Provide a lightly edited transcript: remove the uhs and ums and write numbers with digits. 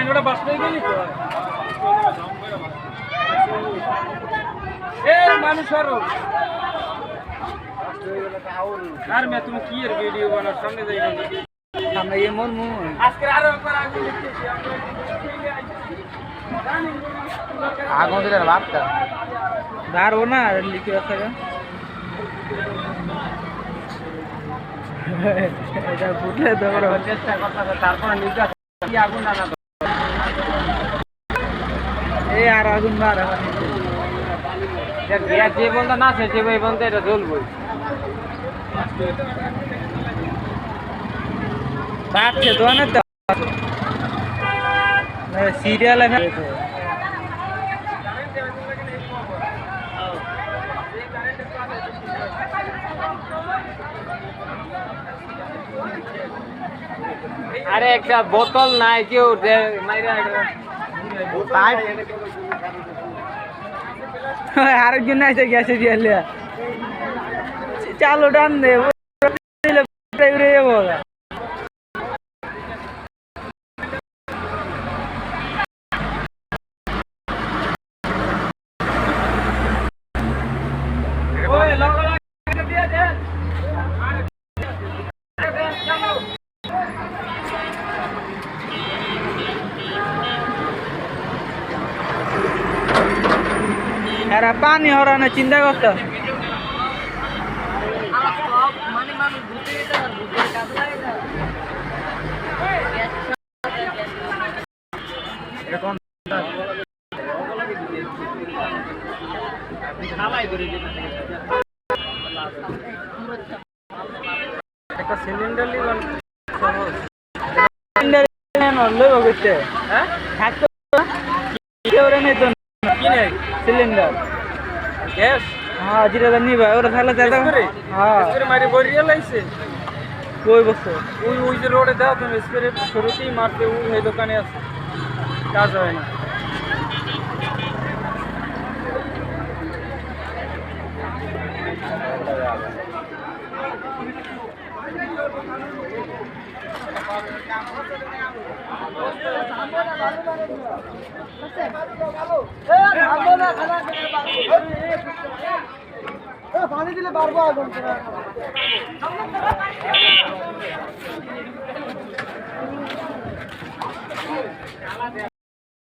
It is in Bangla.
ওটা বাস পেয়ে গেলি তো এ মানুষ আরো আর মে তুমি কি এর ভিডিও বানাও সামনে যাই সামনে এই মন মু আজকে আরো একবার আগুন লিখতেছি আগুন দিলে বাপটা দাঁড়ো না লিখে আছে এটা ফুটলে তো চেষ্টা করতে তারপরে নিজে কি আগুন আনা এই আর আগুন বার যে বলতে না সে ভাই বলতে এটা জ্বলবই বাচ্চা তো না তো সিরিয়াল আরে একটা বোতল নাই কেউ আরেকজন আছে গ্যাসে দিয়ে চালো টান দে এরা পানি হরানো চিন্তা করতে একটা সিলিন্ডার সিলিন্ডার গ্যাস হ্যাঁ যেটা নিবা ওরা থাকলে হ্যাঁ মারি বরিয়া লাইছে কই বছর ওই যে রোডে দাও তুমি স্প্রে শুরুতেই মারতে ওই দোকানে আছে কাজ হয় না পানি দিলে পারবো আগুন